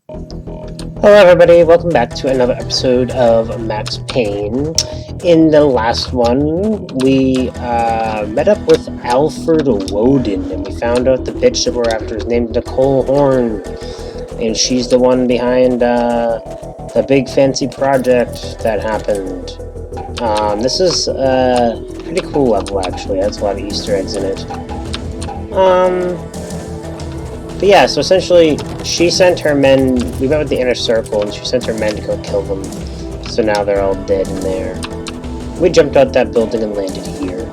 Hello everybody, welcome back to another episode of Max Payne. In the last one, we met up with Alfred Woden, and we found out the bitch that we're after is named Nicole Horn, and she's the one behind the big fancy project that happened. This is a pretty cool level actually, it has a lot of Easter eggs in it. But yeah, so essentially, she sent her men, we met with the Inner Circle, and she sent her men to go kill them. So now they're all dead in there. We jumped out that building and landed here.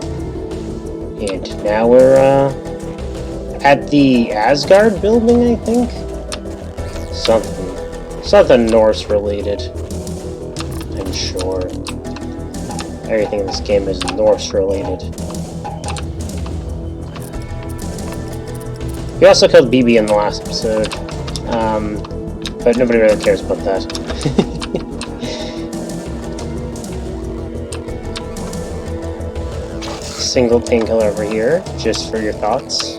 And now we're, at the Asgard Building, I think? Something Norse related. I'm sure. Everything in this game is Norse related. We also killed BB in the last episode, but nobody really cares about that. Single painkiller over here, just for your thoughts.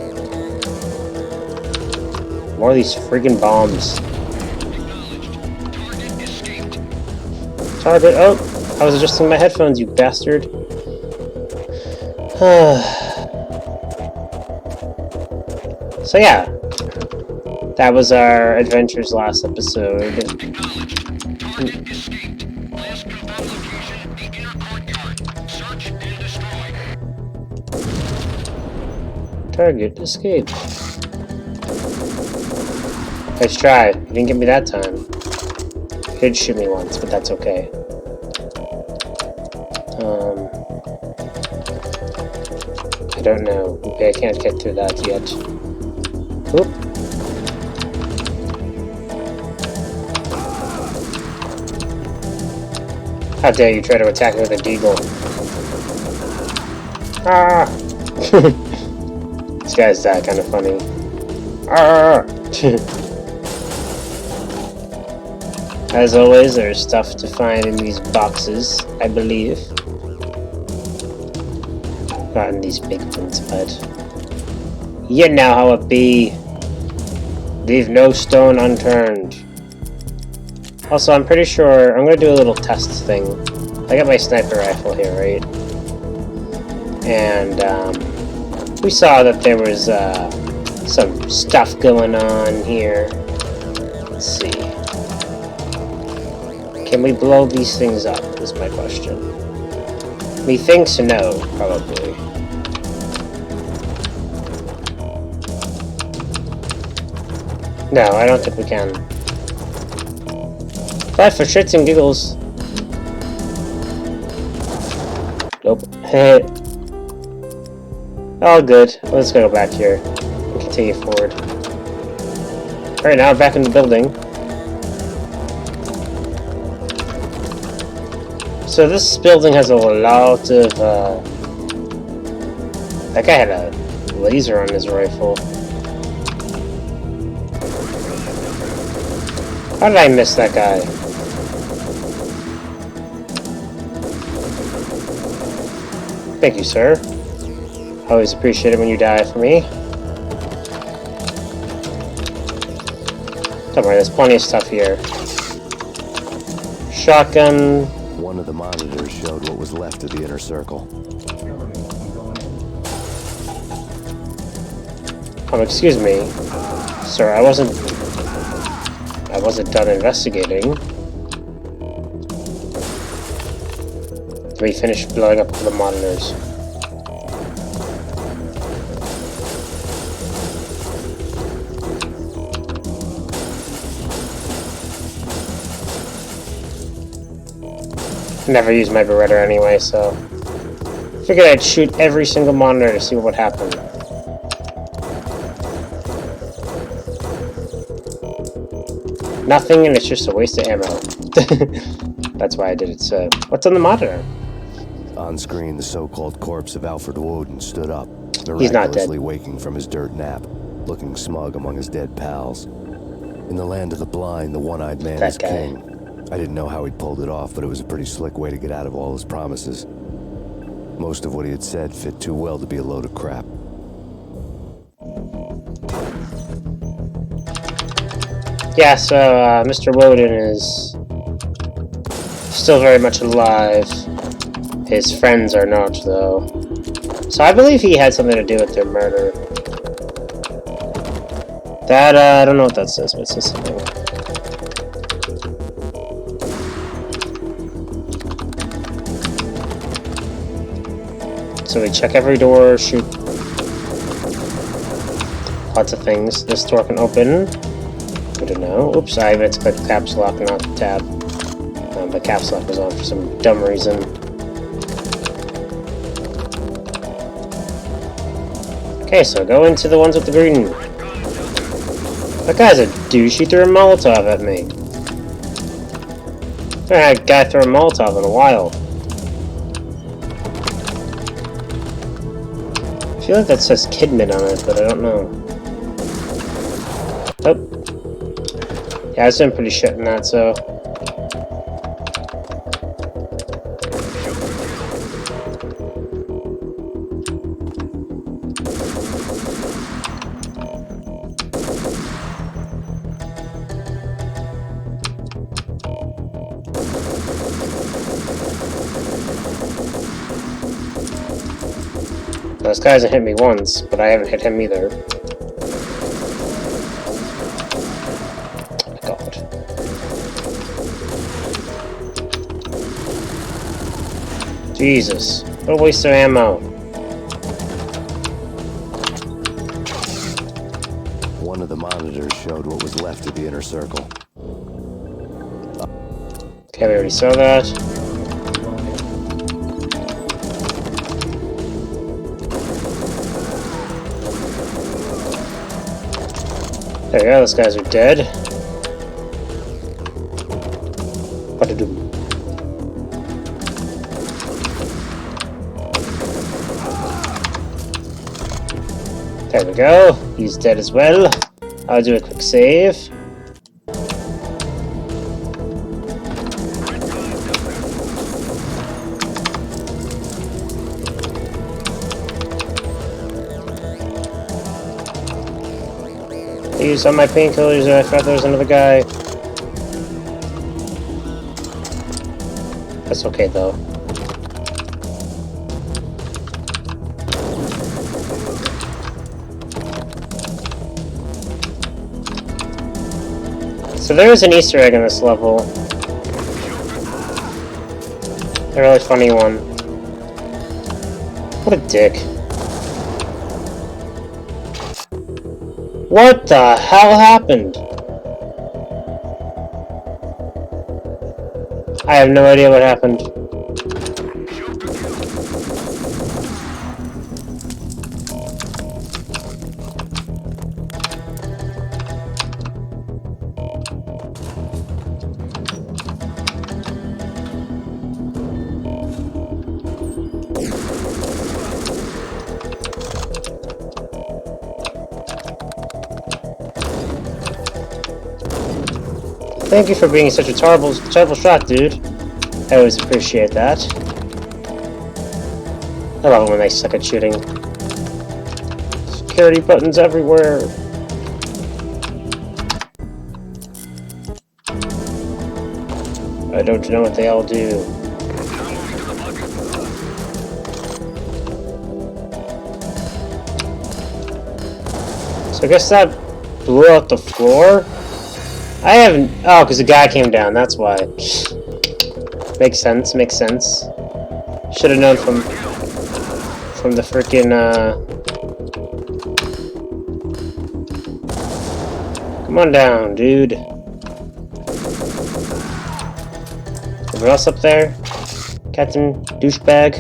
More of these friggin' bombs. Target, oh! I was adjusting my headphones, you bastard. So yeah, that was our adventures last episode. Target escaped. Nice try. You didn't get me that time. You did shoot me once, but that's okay. I don't know. Okay, I can't get through that yet. Oop. How dare you try to attack me with a deagle. Ah! This guy's kind of funny. Ah! As always, there's stuff to find in these boxes, I believe. Not in these big ones, but... You know how it be. Leave no stone unturned. Also, I'm pretty sure I'm gonna do a little test thing. I got my sniper rifle here, right? And we saw that there was some stuff going on here. Let's see. Can we blow these things up? Is my question. Methinks no, probably. No, I don't think we can. But for shits and giggles. Nope. Hey. All good. Let's go back here and continue forward. Alright, now we're back in the building. So this building has a lot of, that guy had a laser on his rifle. How did I miss that guy? Thank you, sir. Always appreciate it when you die for me. Don't worry, there's plenty of stuff here. Shotgun. One of the monitors showed what was left of the Inner Circle. Excuse me. Sir, I wasn't done investigating. We finished blowing up the monitors. I never use my Beretta anyway, so figured I'd shoot every single monitor to see what would happen. Nothing, and it's just a waste of ammo. That's why I did it. So, what's on the monitor? On screen, the so-called corpse of Alfred Woden stood up, He's not dead. miraculously waking from his dirt nap, looking smug among his dead pals. In the land of the blind, the one-eyed man That is guy. king. I didn't know how he'd pulled it off, but it was a pretty slick way to get out of all his promises. Most of what he had said fit too well to be a load of crap. Yeah, so Mr. Woden is still very much alive. His friends are not, though. So I believe he had something to do with their murder. That, I don't know what that says, but it says something. So we check every door, shoot lots of things. This door can open. I don't know. Oops, I meant to click caps lock, not tab. But caps lock was on for some dumb reason. Okay, so go into the ones with the green. That guy's a douche. He threw a Molotov at me. I haven't had a guy throw a Molotov in a while. I feel like that says Kidman on it, but I don't know. Oh. Yeah, I was doing pretty shit in that, so... This guy hasn't hit me once, but I haven't hit him either. Oh my god. Jesus. What a waste of ammo. One of the monitors showed what was left of the inner circle. Okay, we already saw that. There we go, those guys are dead. What to do? There we go. He's dead as well. I'll do a quick save. I used all my painkillers and I thought there was another guy. That's okay though. So there is an Easter egg in this level. A really funny one. What a dick. What the hell happened? I have no idea what happened. Thank you for being such a terrible shot, dude. I always appreciate that. I love it when they suck at shooting. Security buttons everywhere. I don't know what they all do. So I guess that blew out the floor? I haven't... Oh, because the guy came down, that's why. Makes sense, makes sense. Should have known from the freaking, Come on down, dude. Anyone else up there? Captain Douchebag?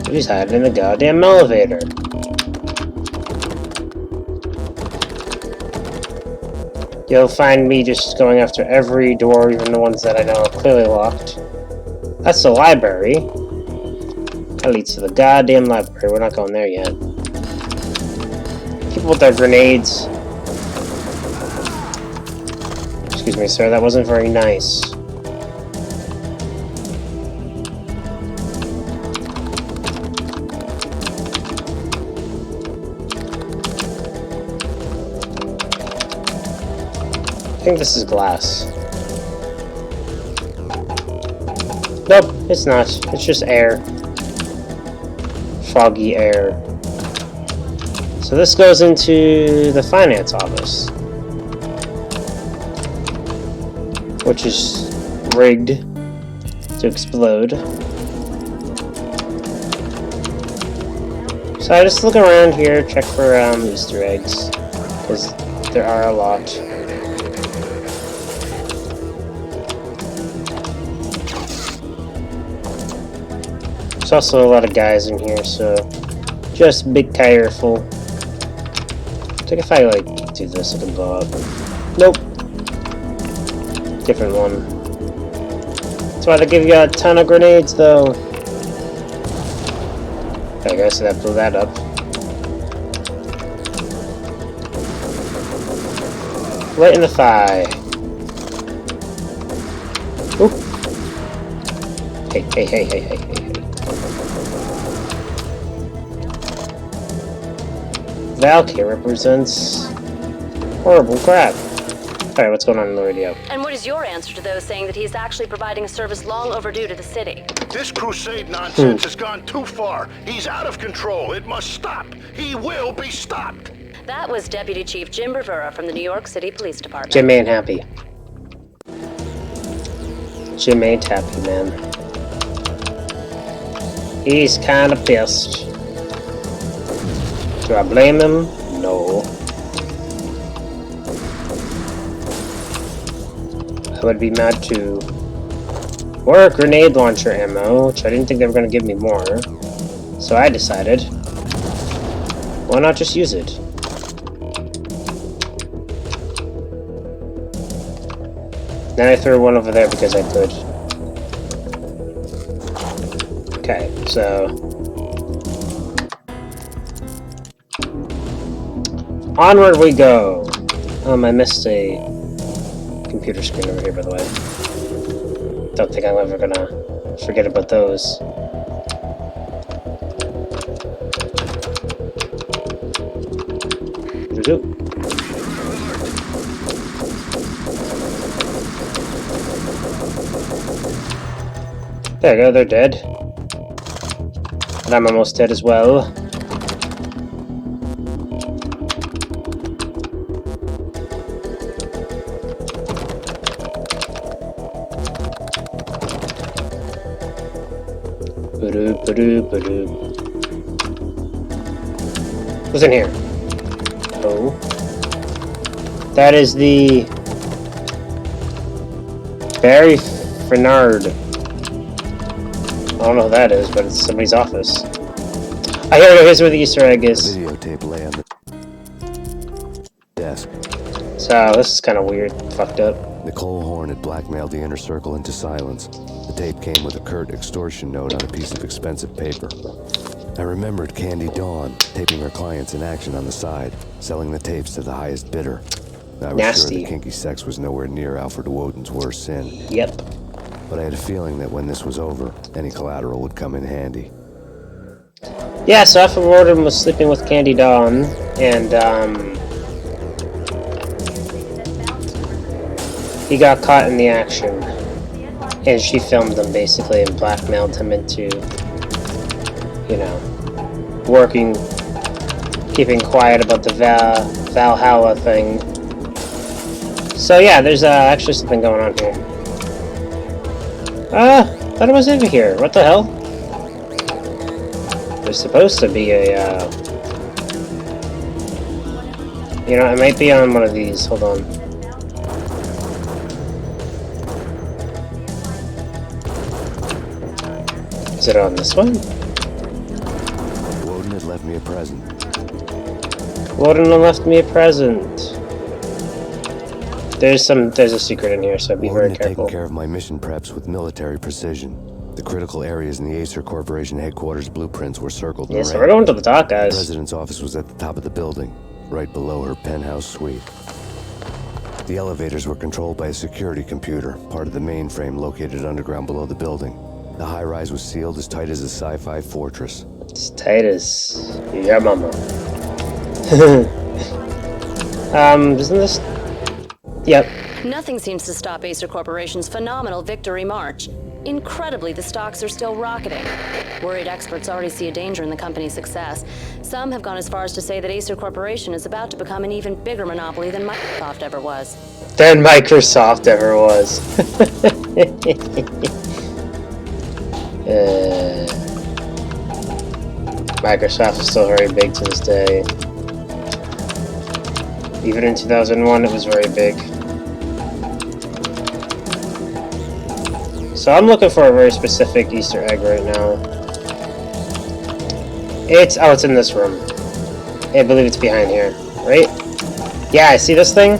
He's hiding in the goddamn elevator. You'll find me just going after every door, even the ones that I know are clearly locked. That's the library. That leads to the goddamn library. We're not going there yet. People with their grenades. Excuse me, sir. That wasn't very nice. think this is glass. Nope, it's not. It's just air. Foggy air. So this goes into the finance office, which is rigged to explode. So I just look around here, check for Easter eggs, because there are a lot. There's also a lot of guys in here, so just be careful. I think if I like do this, it can blow up. Nope. Different one. That's why they give you a ton of grenades, though. Okay, guys, so that blew that up. Right in the thigh. Oop. Hey, hey, hey, hey, hey, hey. Valkyrie represents horrible crap. Alright, what's going on in the radio? And what is your answer to those saying that he's actually providing a service long overdue to the city? This crusade nonsense has gone too far. He's out of control. It must stop. He will be stopped. That was Deputy Chief Jim Rivera from the New York City Police Department. Jim ain't happy. Jim ain't happy, man. He's kind of pissed. Do I blame him? No. I would be mad too. Or grenade launcher ammo, which I didn't think they were going to give me more. So I decided, why not just use it? Then I threw one over there because I could. Okay, so onward we go. I missed a computer screen over here, by the way. Don't think I'm ever gonna forget about those. There you go, they're dead. And I'm almost dead as well. What's in here? Oh. That is the Barry Fernard. I don't know who that is, but it's somebody's office. Ah, here we go. Here's where the Easter egg is. Videotape lay on the desk. So, this is kind of weird. Fucked up. Nicole Horn had blackmailed the inner circle into silence. The tape came with a curt extortion note on a piece of expensive paper. I remembered Candy Dawn taping her clients in action on the side, selling the tapes to the highest bidder. I was Nasty. sure that kinky sex was nowhere near Alfred Woden's worst sin. Yep. But I had a feeling that when this was over, any collateral would come in handy. Yeah, so Alfred Woden was sleeping with Candy Dawn, and he got caught in the action. And she filmed him, basically, and blackmailed him into, you know, working, keeping quiet about the Valhalla thing. So yeah, there's actually something going on here. Thought it was over here. What the hell? There's supposed to be a, you know, it might be on one of these. Hold on. Is it on this one? Woden had left me a present. Woden left me a present. There's a secret in here, so be very Woden had careful. taken care of my mission preps with military precision. The critical areas in the Acer Corporation headquarters blueprints were circled in Yeah, so red. we're going to the top, The guys. president's office was at the top of the building, right below her penthouse suite. The elevators were controlled by a security computer, part of the mainframe located underground below the building. The high-rise was sealed as tight as a sci-fi fortress. It's tight as your mama. Isn't this Yep. Nothing seems to stop Acer Corporation's phenomenal victory march. Incredibly, the stocks are still rocketing. Worried experts already see a danger in the company's success. Some have gone as far as to say that Acer Corporation is about to become an even bigger monopoly than Microsoft ever was. Than Microsoft ever was. Microsoft is still very big to this day. Even in 2001, it was very big. So I'm looking for a very specific Easter egg right now. It's in this room. I believe it's behind here, right? Yeah, I see this thing.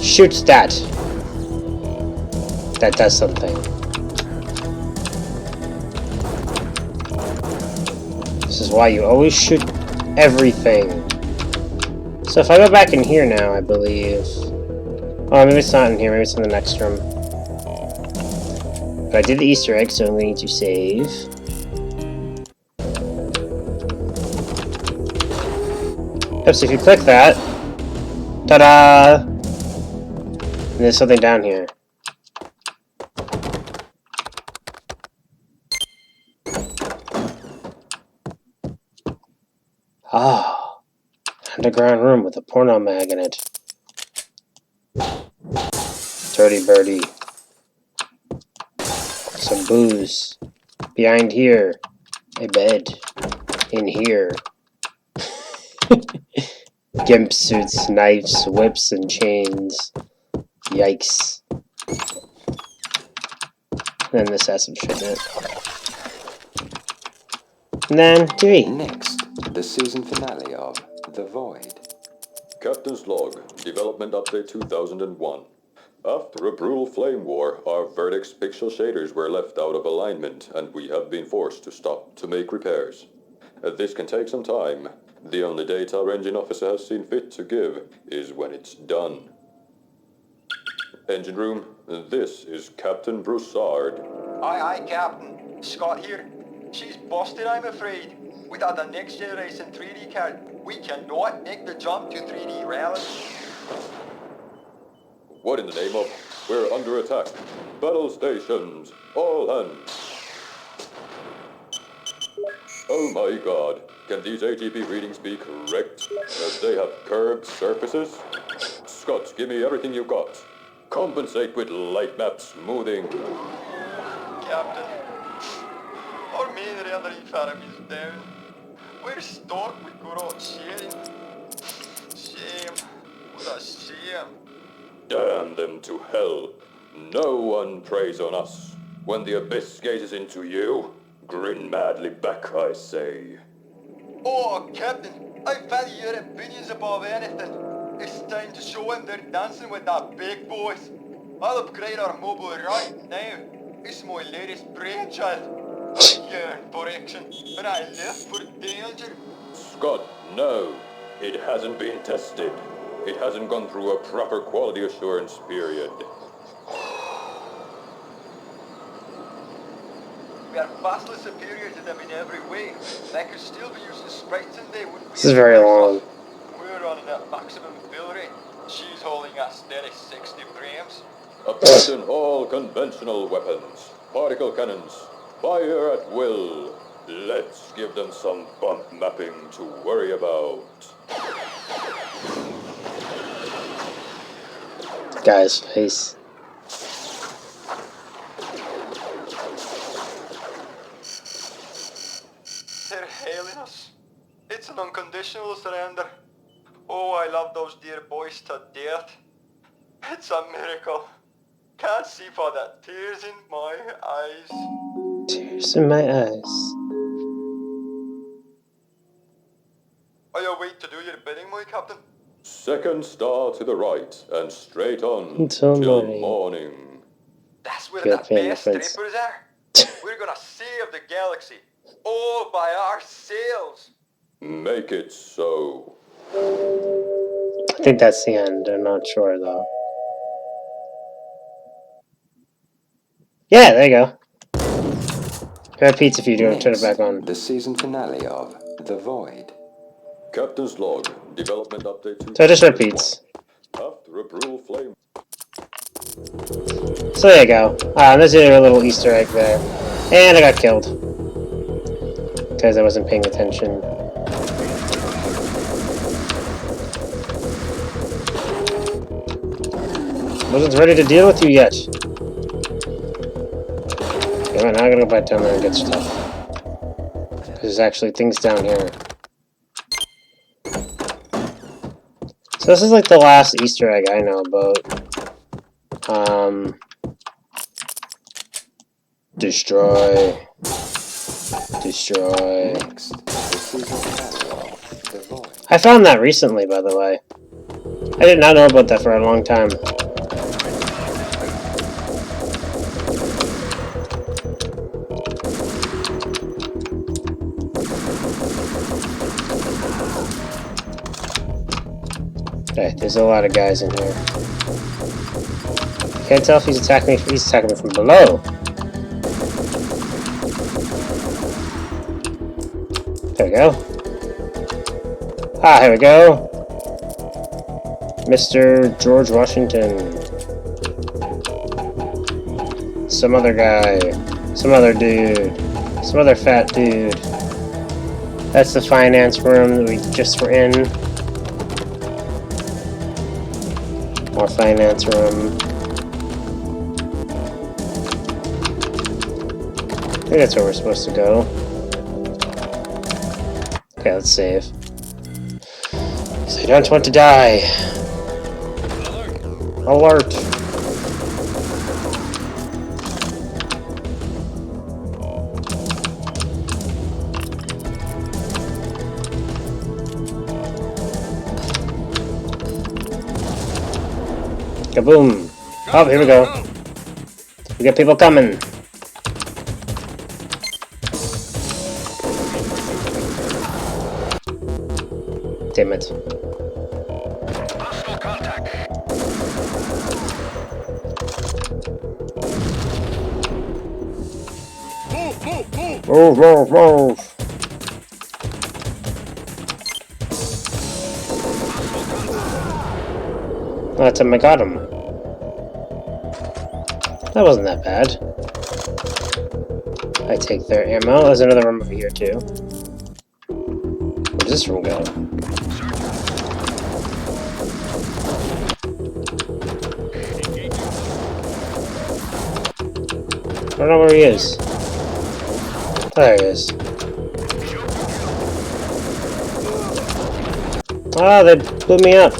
Shoot that. That does something. This is why you always shoot everything. So if I go back in here now, I believe... Oh, maybe it's not in here. Maybe it's in the next room. But I did the Easter egg, so I'm going to save. Yep, so if you click that... Ta-da! And there's something down here. Ah, underground room with a porno mag in it. Dirty birdie. Some booze. Behind here, a bed. In here. Gimp suits, knives, whips, and chains. Yikes. And this has some shit in it. And then, TV. Next, the season finale of The Void. Captain's log, development update 2001. After a brutal flame war, our Verdict's pixel shaders were left out of alignment, and we have been forced to stop to make repairs. This can take some time. The only date our engine officer has seen fit to give is when it's done. Engine room, this is Captain Broussard. Aye, Captain. Scott here. She's busted, I'm afraid. Without the next generation 3D card, we cannot make the jump to 3D rally. What in the name of? We're under attack. Battle stations, all hands. Oh my god, can these ATP readings be correct? They have curved surfaces? Scott, give me everything you've got. Compensate with light map smoothing. Captain, our main rally farm is down. We're stuck with good old sharing. Shame. What a shame. Damn them to hell. No one preys on us. When the abyss gazes into you, grin madly back, I say. Oh, Captain, I value your opinions above anything. It's time to show them they're dancing with that big boys. I'll upgrade our mobile right now. It's my latest brainchild. I yearn for action, and I live for danger. Scott, no. It hasn't been tested. It hasn't gone through a proper quality assurance period. We are vastly superior to them in every way. They could still be using sprites and they wouldn't be... This is very long. We're running at maximum fill rate. She's holding a steady 60 frames. Abandon all conventional weapons. Particle cannons. Fire at will. Let's give them some bump mapping to worry about. Guy's face. They're hailing us. It's an unconditional surrender. Oh, I love those dear boys to death. It's a miracle. Can't see for the tears in my eyes. Tears in my eyes. Are you wait to do your bidding, my captain? Second star to the right and straight on Until till morning. morning. That's where Good the fan best reference. strippers are. We're gonna save the galaxy. All by ourselves. Make it so. I think that's the end. I'm not sure though. Yeah, there you go. Grab pizza if you do it. Turn it back on. The season finale of The Void. Captain's log, development update. So it just repeats. After a brutal flame. So there you go. There's a little Easter egg there. And I got killed. Because I wasn't paying attention. Wasn't ready to deal with you yet. Okay, well, now I gotta go back down there and get stuff. There's actually things down here. So this is like the last Easter egg I know about. Destroy. Destroy. Next, the season finale of The Void. I found that recently, by the way. I did not know about that for a long time. Okay, there's a lot of guys in here. Can't tell if he's attacking me. He's attacking me from below. There we go. Ah, here we go. Mr. George Washington. Some other guy. Some other dude. Some other fat dude. That's the finance room that we just were in. More finance room. I think that's where we're supposed to go. Okay, let's save. So you don't want to die. Alert! Kaboom! Oh, here we go. We got people coming. Damn it. Hostile contact. Move, move, move. Move, move, move! That's him, I got him. That wasn't that bad. I take their ammo. There's another room over here, too. Where does this room go? I don't know where he is. There he is. Ah, they blew me up.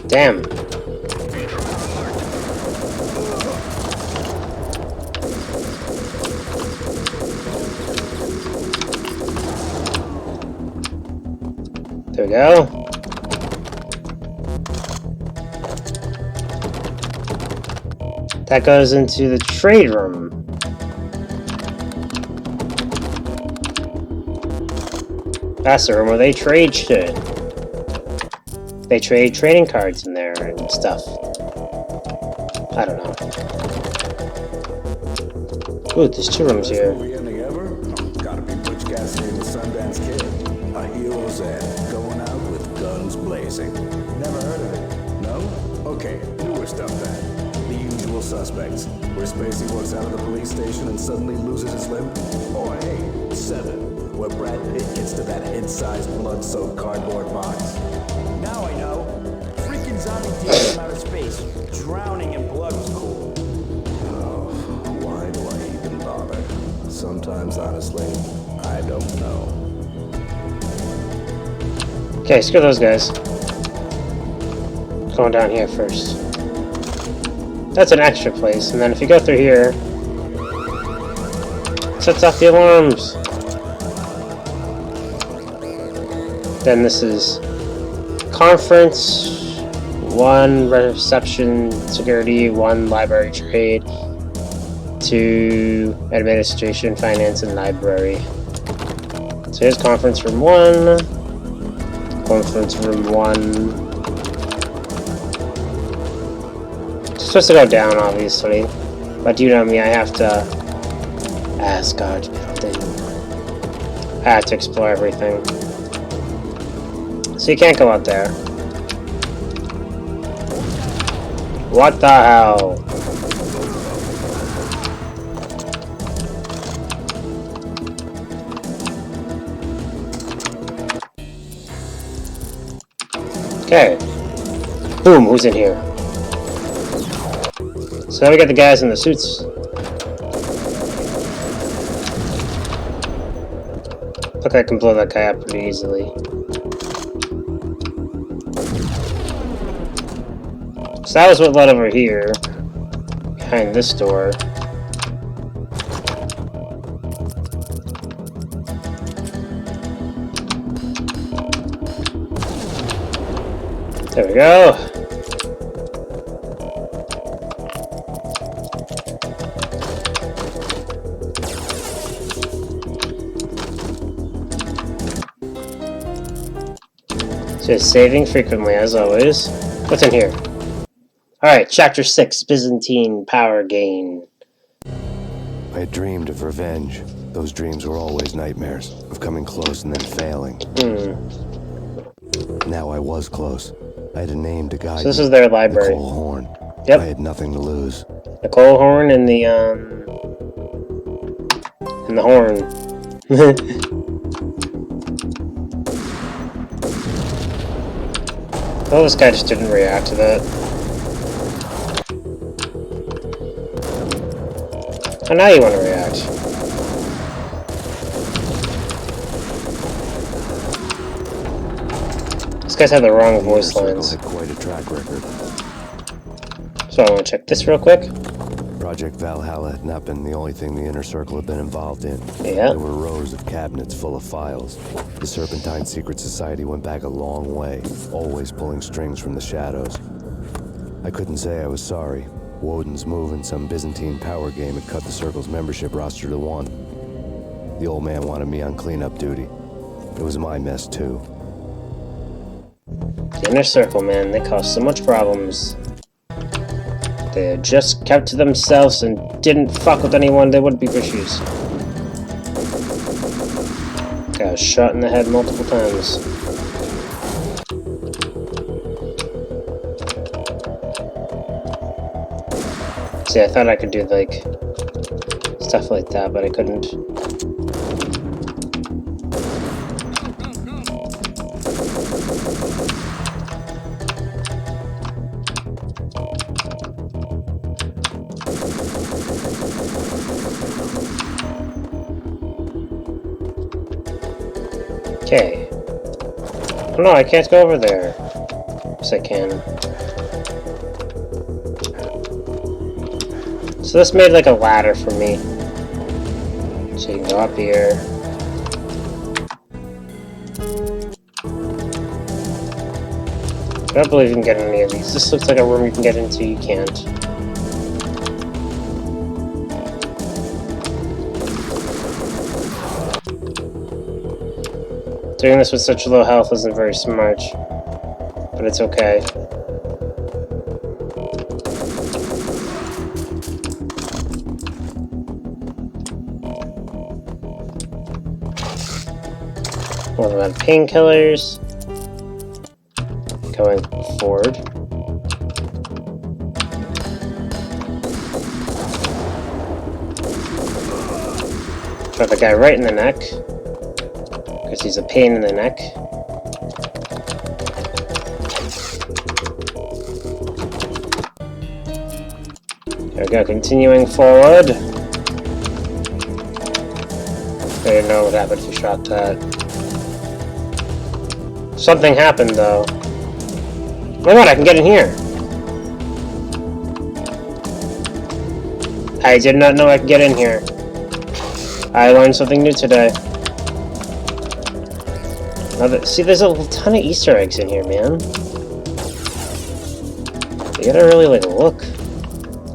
Damn. There we go. That goes into the trade room. That's the room where they trade shit. They trade trading cards in there and stuff. I don't know. Ooh, there's two rooms here. Movie ending ever? Gotta be Butch Cassidy and the Sundance Kid. A hero's end, going out with guns blazing. Never heard of it? No? Okay, newer stuff then. The Usual Suspects, where Spacey walks out of the police station and suddenly loses his limb. Or hey, Seven, where Brad Pitt gets to that head-sized blood-soaked cardboard box. Now I know. Freaking zombie demon from outer space. Drowning in blood was cool. Oh, why do I even bother? Sometimes, honestly, I don't know. Okay, screw those guys. Going down here first. That's an extra place, and then if you go through here, it sets off the alarms. Then this is conference, 1 reception security, 1 library trade, 2 administration, finance, and library. So here's conference room 1. Conference room 1. It's supposed to go down, obviously. But you know me, I have to... Asgard Building. I have to explore everything. So you can't go out there. What the hell? Okay. Boom, who's in here? So now we got the guys in the suits. Look, I can blow that guy up pretty easily. So that was what led over here. Behind this door. There we go. So saving frequently, as always. What's in here? Alright, Chapter 6, Byzantine Power Gain. I had dreamed of revenge. Those dreams were always nightmares, of coming close and then failing. Now I was close. I had a name to guide me. So this is their library. Nicole Horn. Yep. I had nothing to lose. Nicole Horn and the horn. Oh, this guy just didn't react to that. Oh, now you want to react. These guys have the wrong voice lines. Had quite a track record. So I want to check this real quick. Project Valhalla had not been the only thing the Inner Circle had been involved in. Yeah. There were rows of cabinets full of files. The Serpentine Secret Society went back a long way, always pulling strings from the shadows. I couldn't say I was sorry. Woden's move in some Byzantine power game had cut the Circle's membership roster to 1. The old man wanted me on cleanup duty. It was my mess, too. The Inner Circle, man, they cause so much problems. They just kept to themselves and didn't fuck with anyone, they wouldn't be issues. Got shot in the head multiple times. See, I thought I could do, like, stuff like that, but I couldn't. Okay. Oh no, I can't go over there. Yes, I can. So this made like a ladder for me. So you can go up here. I don't believe you can get in any of these. This looks like a room you can get into, you can't. Doing this with such low health isn't very smart, but it's okay. What about painkillers? Going forward. Shot the guy right in the neck. Because he's a pain in the neck. There we go, continuing forward. I didn't know what happened if you shot that. Something happened though. Oh my god, I can get in here! I did not know I could get in here. I learned something new today. See, there's a ton of Easter eggs in here, man. You gotta really, like, look.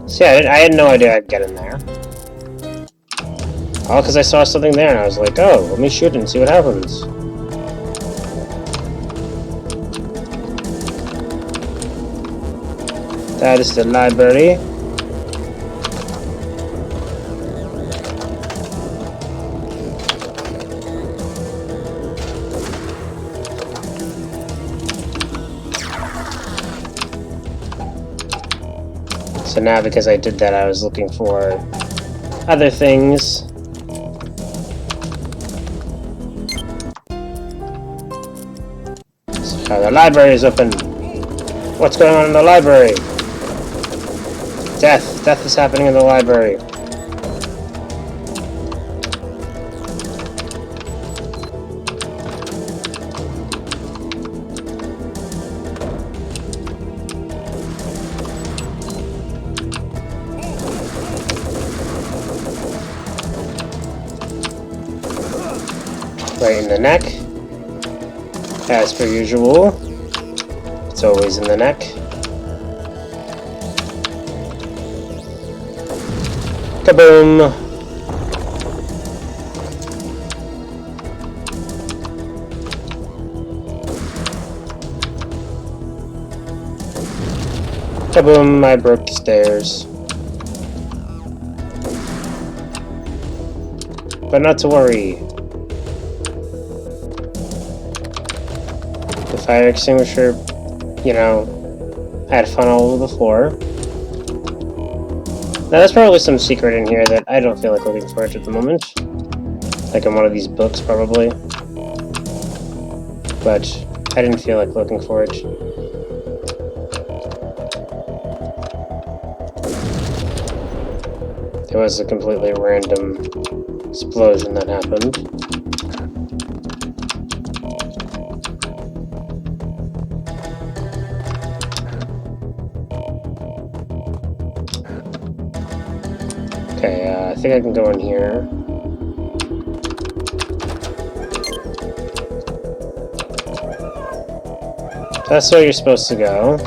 See, I had no idea I'd get in there. All because I saw something there and I was like, oh, let me shoot it and see what happens. That is the library. So now, because I did that, I was looking for other things. So the library is open. What's going on in the library? Death. Death is happening in the library. Right in the neck. As per usual. It's always in the neck. Kaboom! Kaboom! I broke the stairs. But not to worry. The fire extinguisher, you know, had fun all over the floor. Now, there's probably some secret in here that I don't feel like looking for it at the moment. Like in one of these books, probably. But I didn't feel like looking for it. There was a completely random explosion that happened. Okay, I think I can go in here. So that's where you're supposed to go.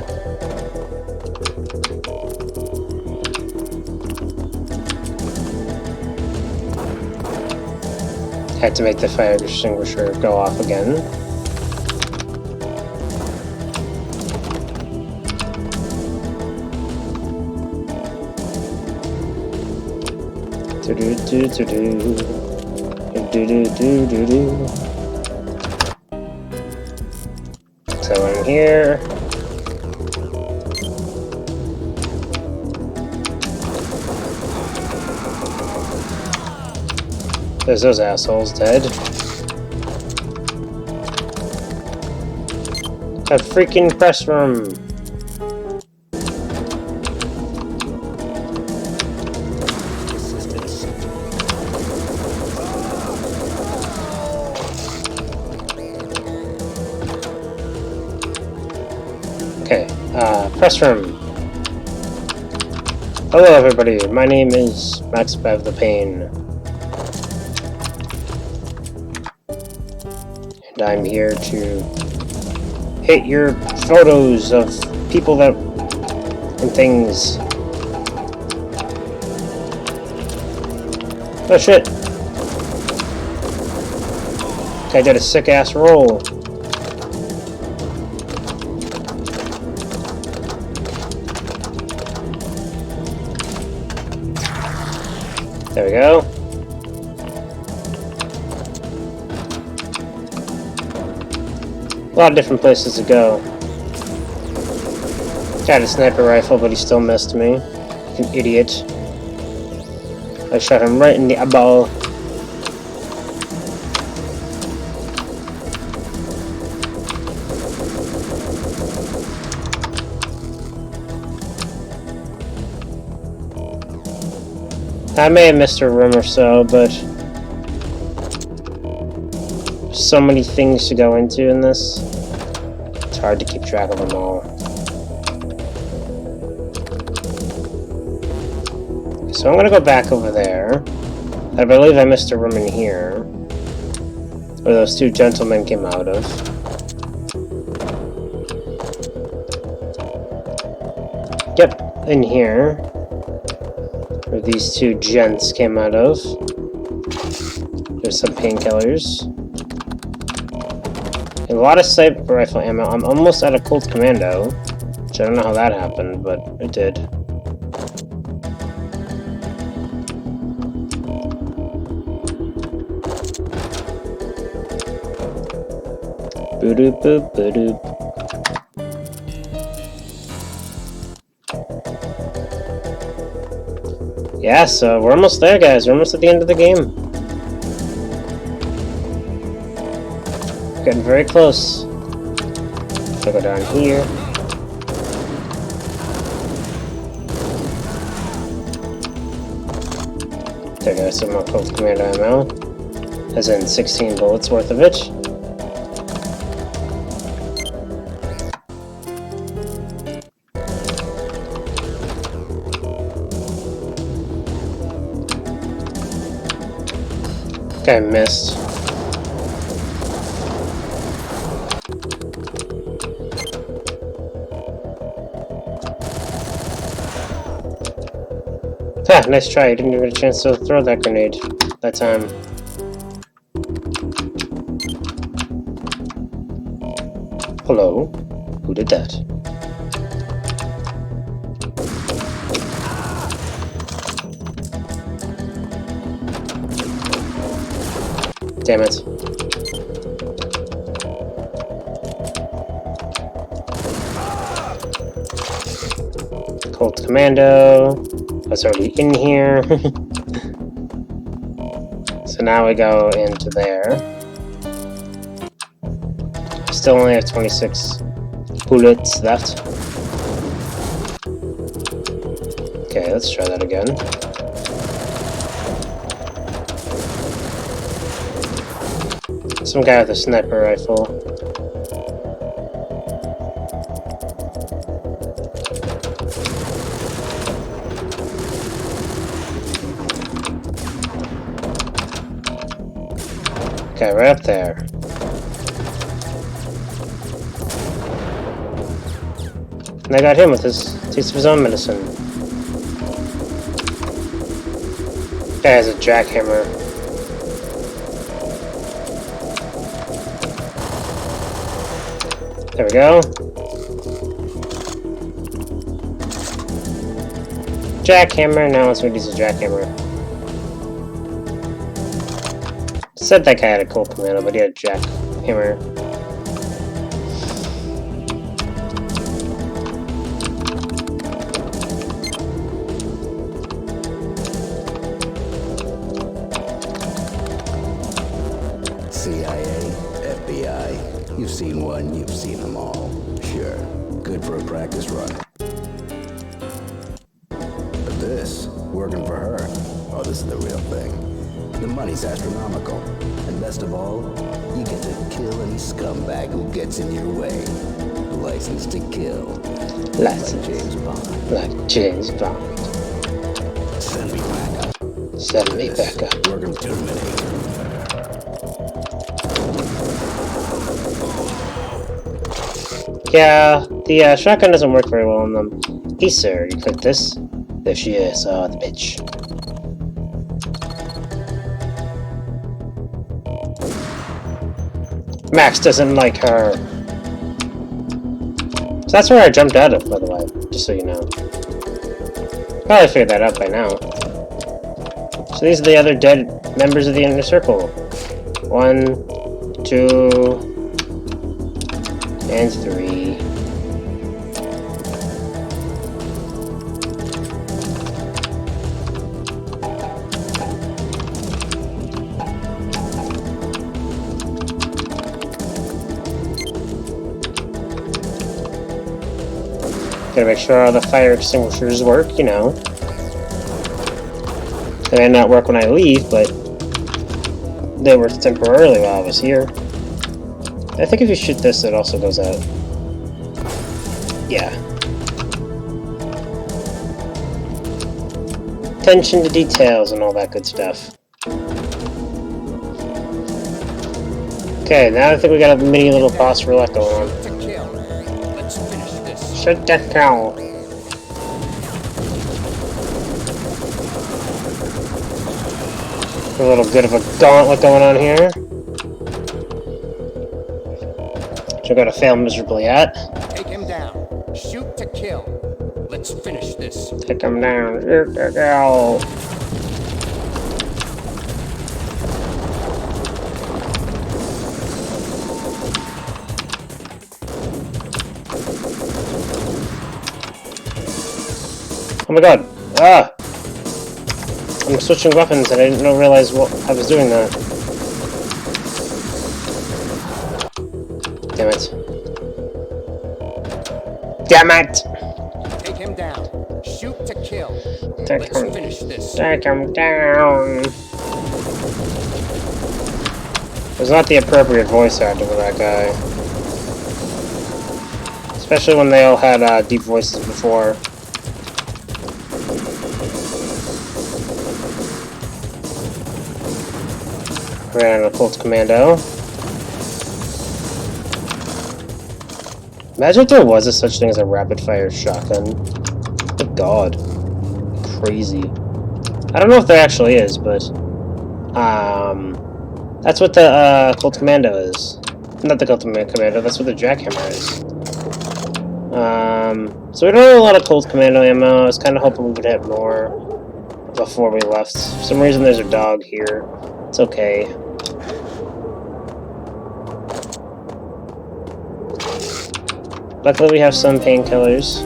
Had to make the fire extinguisher go off again. So in here. There's those assholes dead. A freaking press room. Okay, press room. Hello everybody, my name is Max Bev the Payne. And I'm here to hit your photos of people that and things. Oh shit! I did a sick ass roll. There we go. A lot of different places to go. Got a sniper rifle, but he still missed me. Like an idiot. I shot him right in the eyeball. I may have missed a room or so, but so many things to go into in this. It's hard to keep track of them all. So I'm gonna go back over there. I believe I missed a room in here, where those two gentlemen came out of. Yep, in here. Where these two gents came out of. There's some painkillers. A lot of sniper rifle ammo. I'm almost out of Colt Commando, which I don't know how that happened, but it did. Boo-doop boop boo-doop. Yeah, so we're almost there, guys. We're almost at the end of the game. Getting very close. I'll go down here. There goes some more Colt Commando ammo. As in 16 bullets worth of it. Okay, missed. Ah, nice try. You didn't even get a chance to throw that grenade that time. Hello? Who did that? Damn it. Colt Commando. I was already in here. So now we go into there. Still only have 26 bullets left. Okay, let's try that again. Some guy with a sniper rifle. Okay, right up there. And I got him with his taste of his own medicine. Guy has a jackhammer. There we go. Jackhammer, now let's use a jackhammer. Said that guy had a Colt Commando, but he had a jackhammer. CIA, FBI, you've seen one, you've seen them all. Sure, good for a practice run. But this, working for her, oh, this is the real thing. The money's astronomical. And best of all, you get to kill any scumbag who gets in your way. License to kill. License. Like James Bond. Like James Bond. Send me back up. Send me back up. Working Terminator. Yeah, the shotgun doesn't work very well on them. Hey sir, you click this. There she is. Oh, the bitch. Max doesn't like her. So that's where I jumped out of, by the way, just so you know. Probably figured that out by now. So these are the other dead members of the inner circle. 1, 2, and 3. Gotta make sure all the fire extinguishers work, you know. They may not work when I leave, but they worked temporarily while I was here. I think if you shoot this, it also goes out. Yeah. Attention to details and all that good stuff. Okay, now I think we got a mini little boss roulette going on. Shut that down. A little bit of a gauntlet going on here. Which I'm going to fail miserably at. Take him down. Shoot to kill. Let's finish this. Take him down. Shoot to kill. Oh my god. Ah! I'm switching weapons and I didn't realize what I was doing that. Damn it. Damn it! Take him down. Shoot to kill. Let's finish this. Take him down. It was not the appropriate voice actor for that guy. Especially when they all had deep voices before. Ran out of Colt Commando. Imagine if there was such thing as a rapid-fire shotgun. Good god. Crazy. I don't know if there actually is, but... that's what the Colt Commando is. Not the Colt Commando, that's what the Jackhammer is. So we don't have a lot of Colt Commando ammo. I was kind of hoping we could hit more before we left. For some reason there's a dog here. It's okay. Luckily we have some painkillers.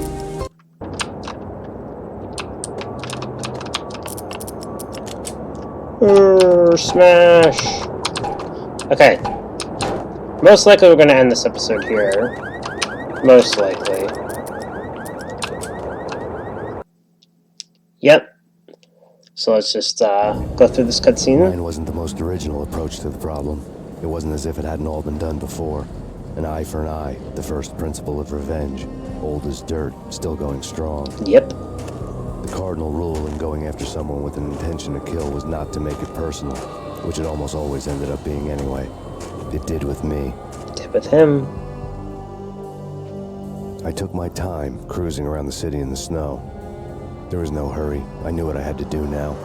Smash! Okay. Most likely we're going to end this episode here. Most likely. Yep. So let's just go through this cutscene. Mine wasn't the most original approach to the problem. It wasn't as if it hadn't all been done before. An eye for an eye, the first principle of revenge. Old as dirt, still going strong. Yep. The cardinal rule in going after someone with an intention to kill was not to make it personal, which it almost always ended up being anyway. It did with me. It did with him. I took my time, cruising around the city in the snow. There was no hurry. I knew what I had to do now.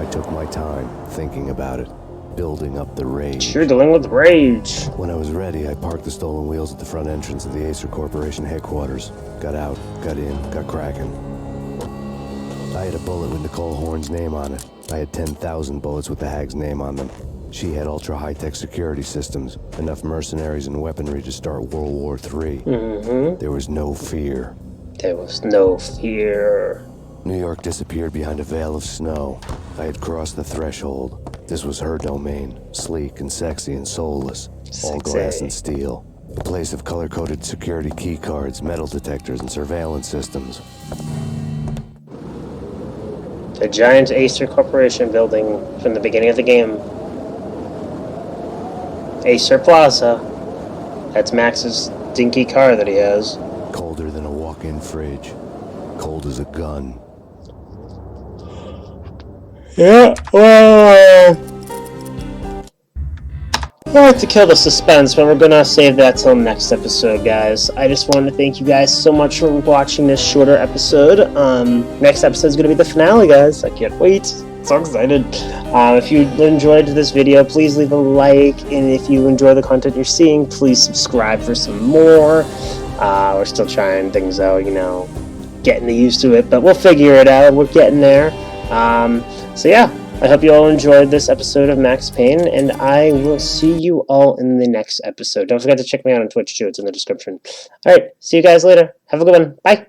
I took my time, thinking about it, building up the rage. You're dealing with rage. When I was ready, I parked the stolen wheels at the front entrance of the Acer Corporation headquarters. Got out, got in, got cracking. I had a bullet with Nicole Horn's name on it. I had 10,000 bullets with the Hag's name on them. She had ultra-high-tech security systems, enough mercenaries and weaponry to start World War III. There was no fear. There was no fear. New York disappeared behind a veil of snow. I had crossed the threshold. This was her domain, sleek and sexy and soulless. All glass and steel. A place of color-coded security keycards, metal detectors, and surveillance systems. The giant Acer Corporation building from the beginning of the game. Acer Plaza. That's Max's dinky car that he has. Colder than a walk-in fridge. Cold as a gun. Yeah, well, I like to kill the suspense, but we're gonna save that till next episode, guys. I just want to thank you guys so much for watching this shorter episode. Next episode is gonna be the finale, guys. I can't wait. So excited. If you enjoyed this video, please leave a like, and if you enjoy the content you're seeing, please subscribe for some more. We're still trying things out, you know, getting used to it, but we'll figure it out. We're getting there. So yeah, I hope you all enjoyed this episode of Max Payne, and I will see you all in the next episode. Don't forget to check me out on Twitch too, it's in the description. Alright, see you guys later. Have a good one. Bye!